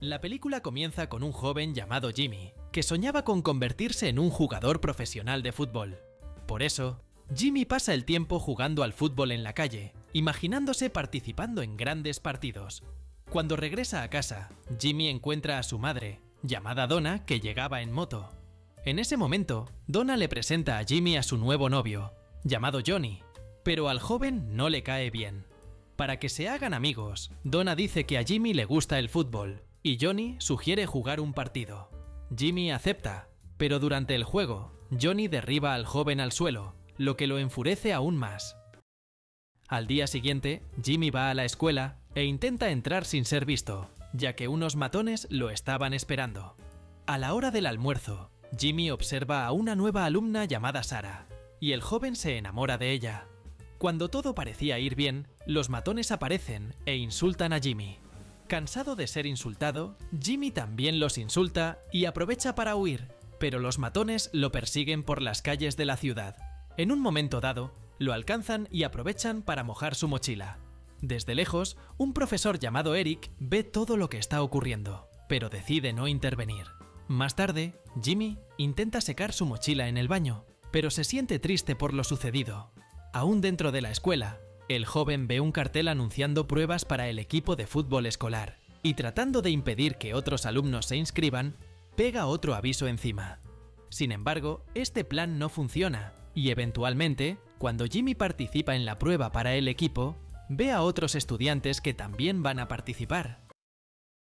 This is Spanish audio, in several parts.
La película comienza con un joven llamado Jimmy, que soñaba con convertirse en un jugador profesional de fútbol. Por eso, Jimmy pasa el tiempo jugando al fútbol en la calle, imaginándose participando en grandes partidos. Cuando regresa a casa, Jimmy encuentra a su madre, llamada Donna, que llegaba en moto. En ese momento, Donna le presenta a Jimmy a su nuevo novio, llamado Johnny, pero al joven no le cae bien. Para que se hagan amigos, Donna dice que a Jimmy le gusta el fútbol, y Johnny sugiere jugar un partido. Jimmy acepta, pero durante el juego, Johnny derriba al joven al suelo, lo que lo enfurece aún más. Al día siguiente, Jimmy va a la escuela e intenta entrar sin ser visto, ya que unos matones lo estaban esperando. A la hora del almuerzo, Jimmy observa a una nueva alumna llamada Sarah, y el joven se enamora de ella. Cuando todo parecía ir bien, los matones aparecen e insultan a Jimmy. Cansado de ser insultado, Jimmy también los insulta y aprovecha para huir, pero los matones lo persiguen por las calles de la ciudad. En un momento dado, lo alcanzan y aprovechan para mojar su mochila. Desde lejos, un profesor llamado Eric ve todo lo que está ocurriendo, pero decide no intervenir. Más tarde, Jimmy intenta secar su mochila en el baño, pero se siente triste por lo sucedido. Aún dentro de la escuela, el joven ve un cartel anunciando pruebas para el equipo de fútbol escolar, y tratando de impedir que otros alumnos se inscriban, pega otro aviso encima. Sin embargo, este plan no funciona, y eventualmente, cuando Jimmy participa en la prueba para el equipo, ve a otros estudiantes que también van a participar.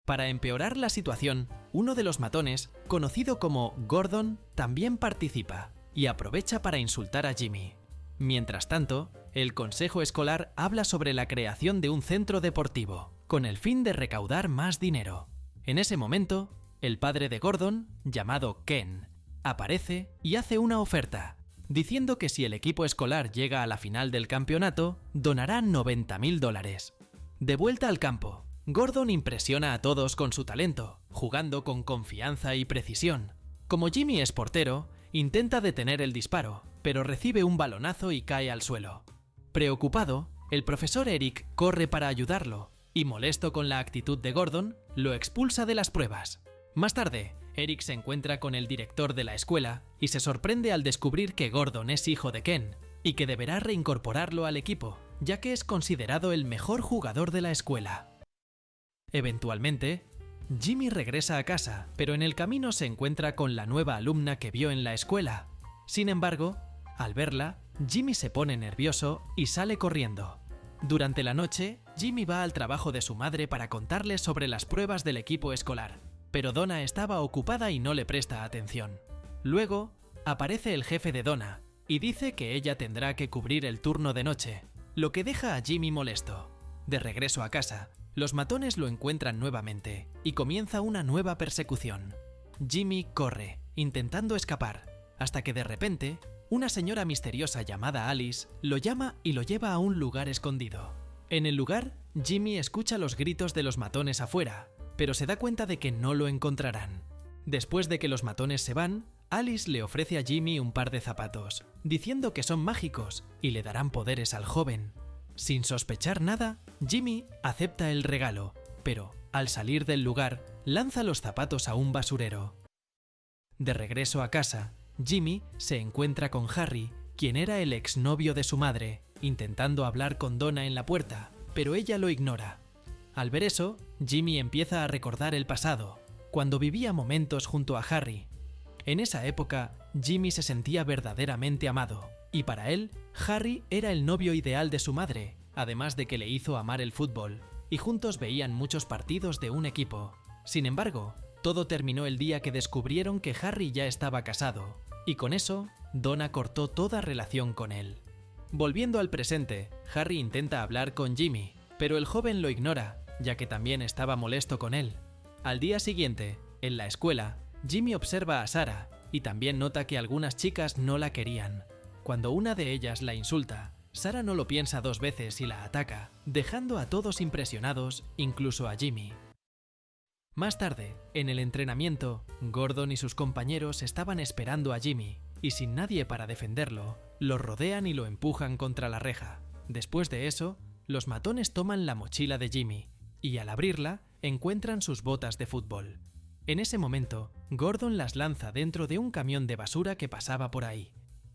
Para empeorar la situación, uno de los matones, conocido como Gordon, también participa, y aprovecha para insultar a Jimmy. Mientras tanto, el consejo escolar habla sobre la creación de un centro deportivo, con el fin de recaudar más dinero. En ese momento, el padre de Gordon, llamado Ken, aparece y hace una oferta, diciendo que si el equipo escolar llega a la final del campeonato, donará $90,000. De vuelta al campo, Gordon impresiona a todos con su talento, jugando con confianza y precisión. Como Jimmy es portero, intenta detener el disparo, pero recibe un balonazo y cae al suelo. Preocupado, el profesor Eric corre para ayudarlo, y molesto con la actitud de Gordon, lo expulsa de las pruebas. Más tarde, Eric se encuentra con el director de la escuela y se sorprende al descubrir que Gordon es hijo de Ken, y que deberá reincorporarlo al equipo, ya que es considerado el mejor jugador de la escuela. Eventualmente, Jimmy regresa a casa, pero en el camino se encuentra con la nueva alumna que vio en la escuela. Sin embargo, al verla, Jimmy se pone nervioso y sale corriendo. Durante la noche, Jimmy va al trabajo de su madre para contarle sobre las pruebas del equipo escolar, pero Donna estaba ocupada y no le presta atención. Luego, aparece el jefe de Donna y dice que ella tendrá que cubrir el turno de noche, lo que deja a Jimmy molesto. De regreso a casa, los matones lo encuentran nuevamente y comienza una nueva persecución. Jimmy corre, intentando escapar, hasta que de repente, una señora misteriosa llamada Alice lo llama y lo lleva a un lugar escondido. En el lugar, Jimmy escucha los gritos de los matones afuera, pero se da cuenta de que no lo encontrarán. Después de que los matones se van, Alice le ofrece a Jimmy un par de zapatos, diciendo que son mágicos y le darán poderes al joven. Sin sospechar nada, Jimmy acepta el regalo, pero, al salir del lugar, lanza los zapatos a un basurero. De regreso a casa, Jimmy se encuentra con Harry, quien era el exnovio de su madre, intentando hablar con Donna en la puerta, pero ella lo ignora. Al ver eso, Jimmy empieza a recordar el pasado, cuando vivía momentos junto a Harry. En esa época, Jimmy se sentía verdaderamente amado, y para él, Harry era el novio ideal de su madre, además de que le hizo amar el fútbol, y juntos veían muchos partidos de un equipo. Sin embargo, todo terminó el día que descubrieron que Harry ya estaba casado, y con eso, Donna cortó toda relación con él. Volviendo al presente, Harry intenta hablar con Jimmy, pero el joven lo ignora, ya que también estaba molesto con él. Al día siguiente, en la escuela, Jimmy observa a Sarah, y también nota que algunas chicas no la querían. Cuando una de ellas la insulta, Sarah no lo piensa dos veces y la ataca, dejando a todos impresionados, incluso a Jimmy. Más tarde, en el entrenamiento, Gordon y sus compañeros estaban esperando a Jimmy, y sin nadie para defenderlo, lo rodean y lo empujan contra la reja. Después de eso, los matones toman la mochila de Jimmy, y al abrirla, encuentran sus botas de fútbol. En ese momento, Gordon las lanza dentro de un camión de basura que pasaba por ahí.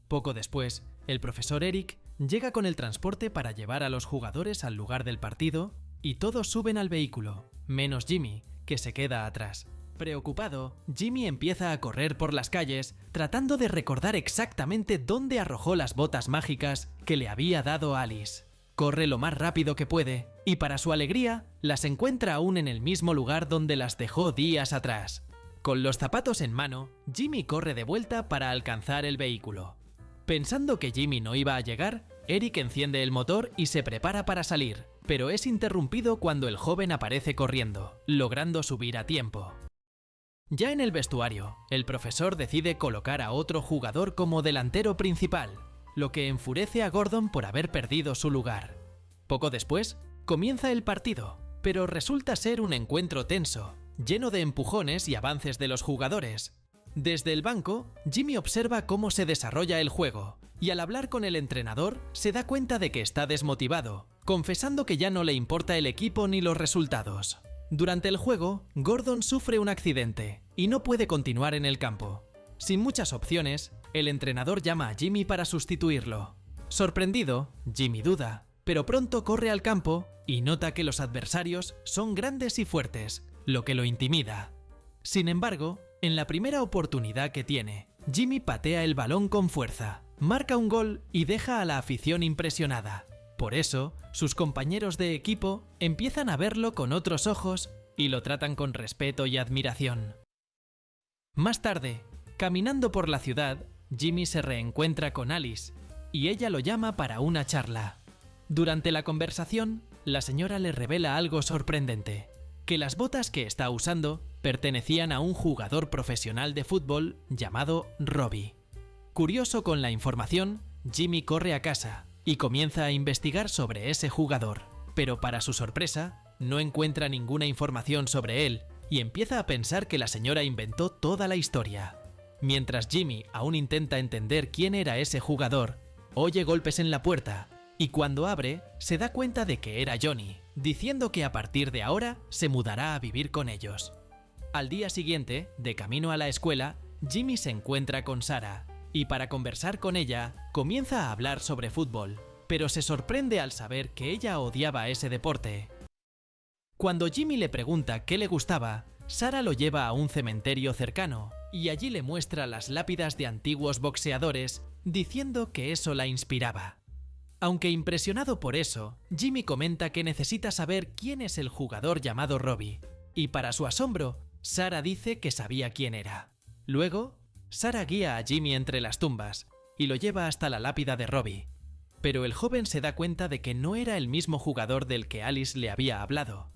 Poco después, el profesor Eric llega con el transporte para llevar a los jugadores al lugar del partido y todos suben al vehículo, menos Jimmy, que se queda atrás. Preocupado, Jimmy empieza a correr por las calles tratando de recordar exactamente dónde arrojó las botas mágicas que le había dado Alice. Corre lo más rápido que puede y para su alegría las encuentra aún en el mismo lugar donde las dejó días atrás. Con los zapatos en mano, Jimmy corre de vuelta para alcanzar el vehículo. Pensando que Jimmy no iba a llegar, Eric enciende el motor y se prepara para salir, pero es interrumpido cuando el joven aparece corriendo, logrando subir a tiempo. Ya en el vestuario, el profesor decide colocar a otro jugador como delantero principal, lo que enfurece a Gordon por haber perdido su lugar. Poco después, comienza el partido, pero resulta ser un encuentro tenso, lleno de empujones y avances de los jugadores. Desde el banco, Jimmy observa cómo se desarrolla el juego, y al hablar con el entrenador, se da cuenta de que está desmotivado, confesando que ya no le importa el equipo ni los resultados. Durante el juego, Gordon sufre un accidente y no puede continuar en el campo. Sin muchas opciones, el entrenador llama a Jimmy para sustituirlo. Sorprendido, Jimmy duda, pero pronto corre al campo y nota que los adversarios son grandes y fuertes, lo que lo intimida. Sin embargo, en la primera oportunidad que tiene, Jimmy patea el balón con fuerza, marca un gol y deja a la afición impresionada. Por eso, sus compañeros de equipo empiezan a verlo con otros ojos y lo tratan con respeto y admiración. Más tarde, caminando por la ciudad, Jimmy se reencuentra con Alice y ella lo llama para una charla. Durante la conversación, la señora le revela algo sorprendente, que las botas que está usando pertenecían a un jugador profesional de fútbol llamado Robbie. Curioso con la información, Jimmy corre a casa y comienza a investigar sobre ese jugador, pero para su sorpresa, no encuentra ninguna información sobre él y empieza a pensar que la señora inventó toda la historia. Mientras Jimmy aún intenta entender quién era ese jugador, oye golpes en la puerta y cuando abre, se da cuenta de que era Johnny, diciendo que a partir de ahora se mudará a vivir con ellos. Al día siguiente, de camino a la escuela, Jimmy se encuentra con Sarah y para conversar con ella, comienza a hablar sobre fútbol, pero se sorprende al saber que ella odiaba ese deporte. Cuando Jimmy le pregunta qué le gustaba, Sarah lo lleva a un cementerio cercano y allí le muestra las lápidas de antiguos boxeadores, diciendo que eso la inspiraba. Aunque impresionado por eso, Jimmy comenta que necesita saber quién es el jugador llamado Robbie, y para su asombro, Sarah dice que sabía quién era. Luego, Sarah guía a Jimmy entre las tumbas y lo lleva hasta la lápida de Robbie, pero el joven se da cuenta de que no era el mismo jugador del que Alice le había hablado.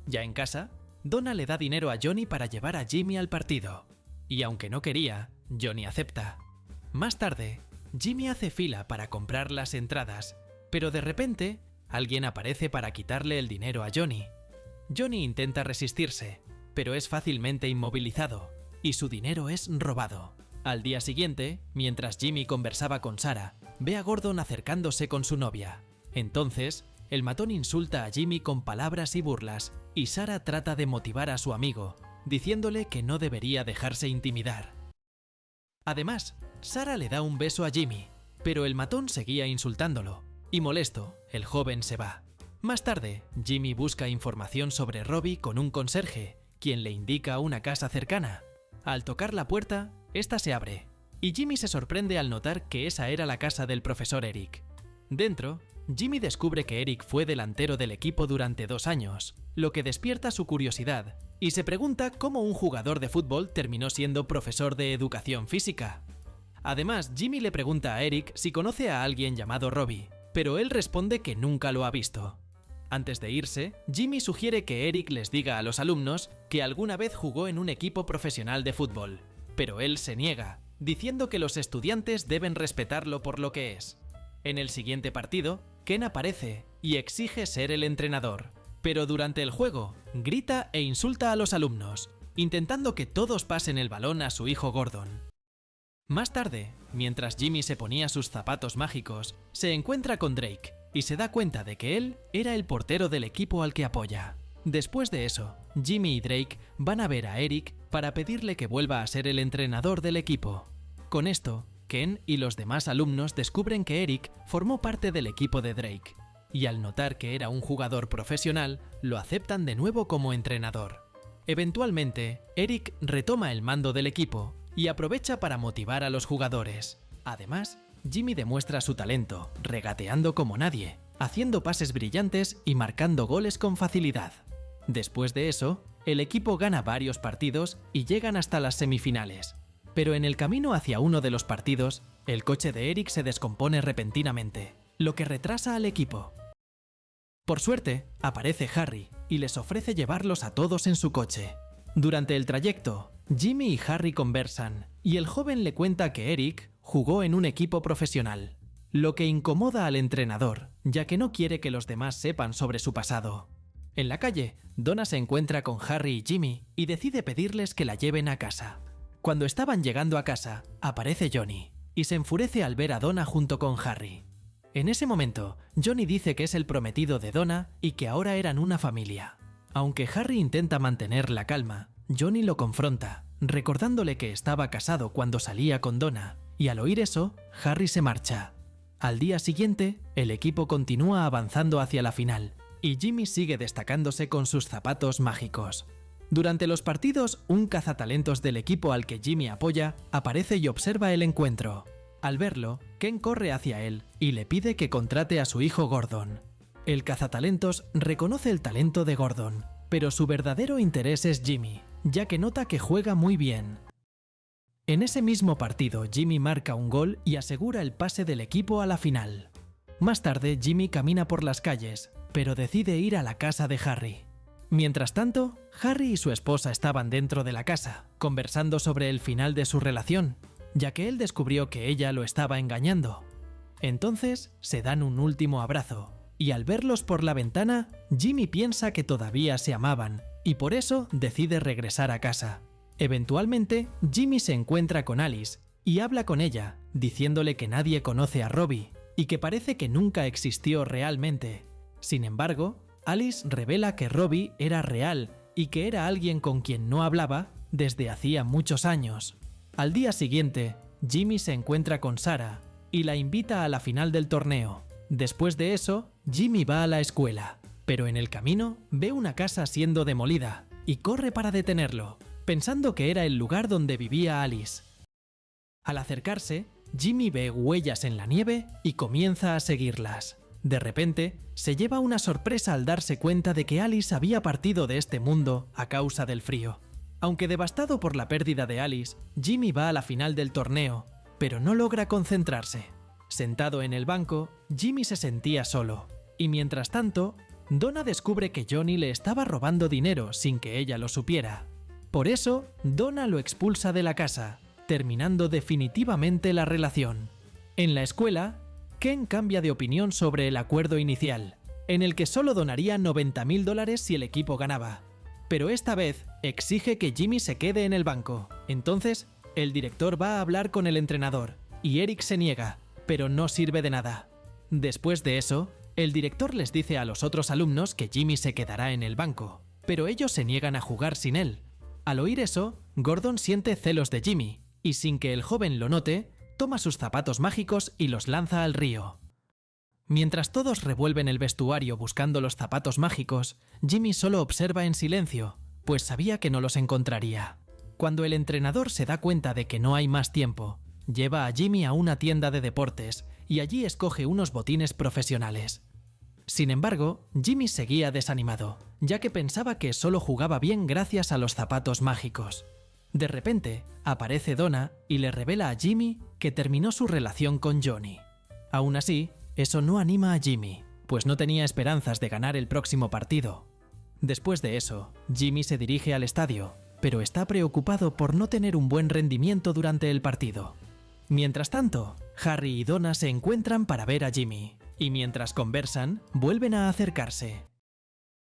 Ya en casa, Donna le da dinero a Johnny para llevar a Jimmy al partido, y aunque no quería, Johnny acepta. Más tarde, Jimmy hace fila para comprar las entradas, pero de repente, alguien aparece para quitarle el dinero a Johnny. Johnny intenta resistirse, pero es fácilmente inmovilizado, y su dinero es robado. Al día siguiente, mientras Jimmy conversaba con Sarah, ve a Gordon acercándose con su novia. Entonces, el matón insulta a Jimmy con palabras y burlas, y Sarah trata de motivar a su amigo, diciéndole que no debería dejarse intimidar. Además, Sarah le da un beso a Jimmy, pero el matón seguía insultándolo, y molesto, el joven se va. Más tarde, Jimmy busca información sobre Robbie con un conserje, quien le indica una casa cercana. Al tocar la puerta, esta se abre, y Jimmy se sorprende al notar que esa era la casa del profesor Eric. Dentro, Jimmy descubre que Eric fue delantero del equipo durante 2 años, lo que despierta su curiosidad, y se pregunta cómo un jugador de fútbol terminó siendo profesor de educación física. Además, Jimmy le pregunta a Eric si conoce a alguien llamado Robbie, pero él responde que nunca lo ha visto. Antes de irse, Jimmy sugiere que Eric les diga a los alumnos que alguna vez jugó en un equipo profesional de fútbol, pero él se niega, diciendo que los estudiantes deben respetarlo por lo que es. En el siguiente partido, Ken aparece y exige ser el entrenador, pero durante el juego grita e insulta a los alumnos, intentando que todos pasen el balón a su hijo Gordon. Más tarde, mientras Jimmy se ponía sus zapatos mágicos, se encuentra con Drake y se da cuenta de que él era el portero del equipo al que apoya. Después de eso, Jimmy y Drake van a ver a Eric para pedirle que vuelva a ser el entrenador del equipo. Con esto, Ken y los demás alumnos descubren que Eric formó parte del equipo de Drake, y al notar que era un jugador profesional, lo aceptan de nuevo como entrenador. Eventualmente, Eric retoma el mando del equipo y aprovecha para motivar a los jugadores. Además, Jimmy demuestra su talento, regateando como nadie, haciendo pases brillantes y marcando goles con facilidad. Después de eso, el equipo gana varios partidos y llegan hasta las semifinales. Pero en el camino hacia uno de los partidos, el coche de Eric se descompone repentinamente, lo que retrasa al equipo. Por suerte, aparece Harry y les ofrece llevarlos a todos en su coche. Durante el trayecto, Jimmy y Harry conversan, y el joven le cuenta que Eric jugó en un equipo profesional, lo que incomoda al entrenador, ya que no quiere que los demás sepan sobre su pasado. En la calle, Donna se encuentra con Harry y Jimmy y decide pedirles que la lleven a casa. Cuando estaban llegando a casa, aparece Johnny, y se enfurece al ver a Donna junto con Harry. En ese momento, Johnny dice que es el prometido de Donna y que ahora eran una familia. Aunque Harry intenta mantener la calma, Johnny lo confronta, recordándole que estaba casado cuando salía con Donna, y al oír eso, Harry se marcha. Al día siguiente, el equipo continúa avanzando hacia la final, y Jimmy sigue destacándose con sus zapatos mágicos. Durante los partidos, un cazatalentos del equipo al que Jimmy apoya aparece y observa el encuentro. Al verlo, Ken corre hacia él y le pide que contrate a su hijo Gordon. El cazatalentos reconoce el talento de Gordon, pero su verdadero interés es Jimmy, ya que nota que juega muy bien. En ese mismo partido, Jimmy marca un gol y asegura el pase del equipo a la final. Más tarde, Jimmy camina por las calles, pero decide ir a la casa de Harry. Mientras tanto, Harry y su esposa estaban dentro de la casa, conversando sobre el final de su relación, ya que él descubrió que ella lo estaba engañando. Entonces, se dan un último abrazo, y al verlos por la ventana, Jimmy piensa que todavía se amaban, y por eso decide regresar a casa. Eventualmente, Jimmy se encuentra con Alice, y habla con ella, diciéndole que nadie conoce a Robbie, y que parece que nunca existió realmente. Sin embargo, Alice revela que Robbie era real y que era alguien con quien no hablaba desde hacía muchos años. Al día siguiente, Jimmy se encuentra con Sarah y la invita a la final del torneo. Después de eso, Jimmy va a la escuela, pero en el camino ve una casa siendo demolida y corre para detenerlo, pensando que era el lugar donde vivía Alice. Al acercarse, Jimmy ve huellas en la nieve y comienza a seguirlas. De repente, se lleva una sorpresa al darse cuenta de que Alice había partido de este mundo a causa del frío. Aunque devastado por la pérdida de Alice, Jimmy va a la final del torneo, pero no logra concentrarse. Sentado en el banco, Jimmy se sentía solo, y mientras tanto, Donna descubre que Johnny le estaba robando dinero sin que ella lo supiera. Por eso, Donna lo expulsa de la casa, terminando definitivamente la relación. En la escuela, Ken cambia de opinión sobre el acuerdo inicial, en el que solo donaría $90,000 si el equipo ganaba. Pero esta vez exige que Jimmy se quede en el banco. Entonces, el director va a hablar con el entrenador, y Eric se niega, pero no sirve de nada. Después de eso, el director les dice a los otros alumnos que Jimmy se quedará en el banco, pero ellos se niegan a jugar sin él. Al oír eso, Gordon siente celos de Jimmy, y sin que el joven lo note, toma sus zapatos mágicos y los lanza al río. Mientras todos revuelven el vestuario buscando los zapatos mágicos, Jimmy solo observa en silencio, pues sabía que no los encontraría. Cuando el entrenador se da cuenta de que no hay más tiempo, lleva a Jimmy a una tienda de deportes y allí escoge unos botines profesionales. Sin embargo, Jimmy seguía desanimado, ya que pensaba que solo jugaba bien gracias a los zapatos mágicos. De repente, aparece Donna y le revela a Jimmy que terminó su relación con Johnny. Aún así, eso no anima a Jimmy, pues no tenía esperanzas de ganar el próximo partido. Después de eso, Jimmy se dirige al estadio, pero está preocupado por no tener un buen rendimiento durante el partido. Mientras tanto, Harry y Donna se encuentran para ver a Jimmy, y mientras conversan, vuelven a acercarse.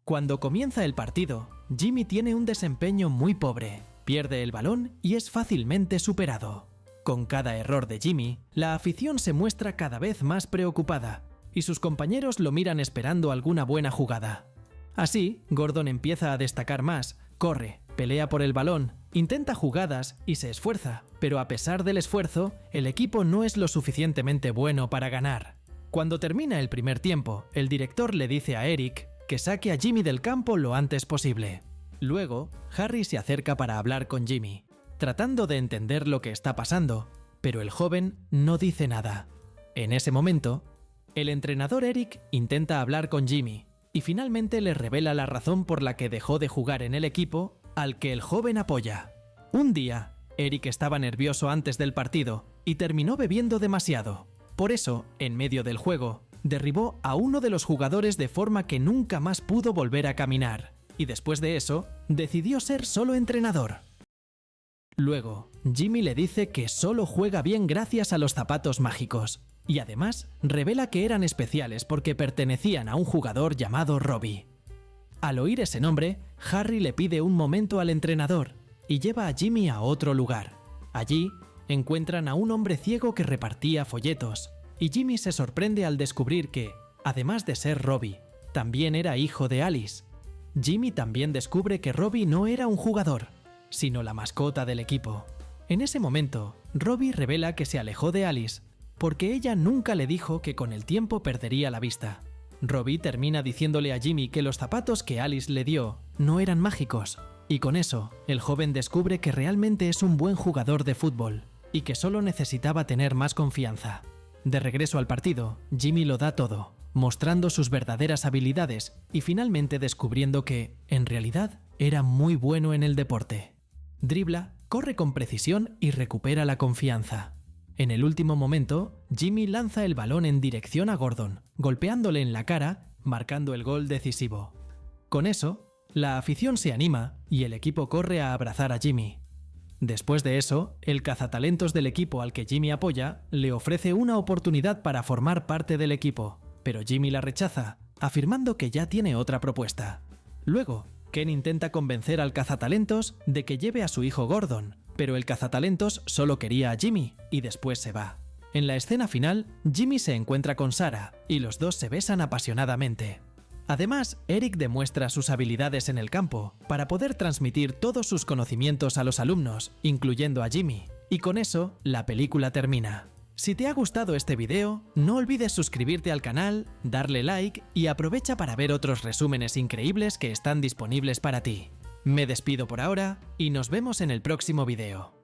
Cuando comienza el partido, Jimmy tiene un desempeño muy pobre, pierde el balón y es fácilmente superado. Con cada error de Jimmy, la afición se muestra cada vez más preocupada, y sus compañeros lo miran esperando alguna buena jugada. Así, Gordon empieza a destacar más, corre, pelea por el balón, intenta jugadas y se esfuerza, pero a pesar del esfuerzo, el equipo no es lo suficientemente bueno para ganar. Cuando termina el primer tiempo, el director le dice a Eric que saque a Jimmy del campo lo antes posible. Luego, Harry se acerca para hablar con Jimmy, tratando de entender lo que está pasando, pero el joven no dice nada. En ese momento, el entrenador Eric intenta hablar con Jimmy y finalmente le revela la razón por la que dejó de jugar en el equipo al que el joven apoya. Un día, Eric estaba nervioso antes del partido y terminó bebiendo demasiado. Por eso, en medio del juego, derribó a uno de los jugadores de forma que nunca más pudo volver a caminar, y después de eso, decidió ser solo entrenador. Luego, Jimmy le dice que solo juega bien gracias a los zapatos mágicos, y además revela que eran especiales porque pertenecían a un jugador llamado Robbie. Al oír ese nombre, Harry le pide un momento al entrenador y lleva a Jimmy a otro lugar. Allí, encuentran a un hombre ciego que repartía folletos, y Jimmy se sorprende al descubrir que, además de ser Robbie, también era hijo de Alice. Jimmy también descubre que Robbie no era un jugador, sino la mascota del equipo. En ese momento, Robbie revela que se alejó de Alice porque ella nunca le dijo que con el tiempo perdería la vista. Robbie termina diciéndole a Jimmy que los zapatos que Alice le dio no eran mágicos, y con eso, el joven descubre que realmente es un buen jugador de fútbol y que solo necesitaba tener más confianza. De regreso al partido, Jimmy lo da todo, mostrando sus verdaderas habilidades y finalmente descubriendo que, en realidad, era muy bueno en el deporte. Dribla, corre con precisión y recupera la confianza. En el último momento, Jimmy lanza el balón en dirección a Gordon, golpeándole en la cara, marcando el gol decisivo. Con eso, la afición se anima y el equipo corre a abrazar a Jimmy. Después de eso, el cazatalentos del equipo al que Jimmy apoya le ofrece una oportunidad para formar parte del equipo, pero Jimmy la rechaza, afirmando que ya tiene otra propuesta. Luego, Ken intenta convencer al cazatalentos de que lleve a su hijo Gordon, pero el cazatalentos solo quería a Jimmy y después se va. En la escena final, Jimmy se encuentra con Sarah y los dos se besan apasionadamente. Además, Eric demuestra sus habilidades en el campo para poder transmitir todos sus conocimientos a los alumnos, incluyendo a Jimmy, y con eso la película termina. Si te ha gustado este video, no olvides suscribirte al canal, darle like y aprovecha para ver otros resúmenes increíbles que están disponibles para ti. Me despido por ahora y nos vemos en el próximo video.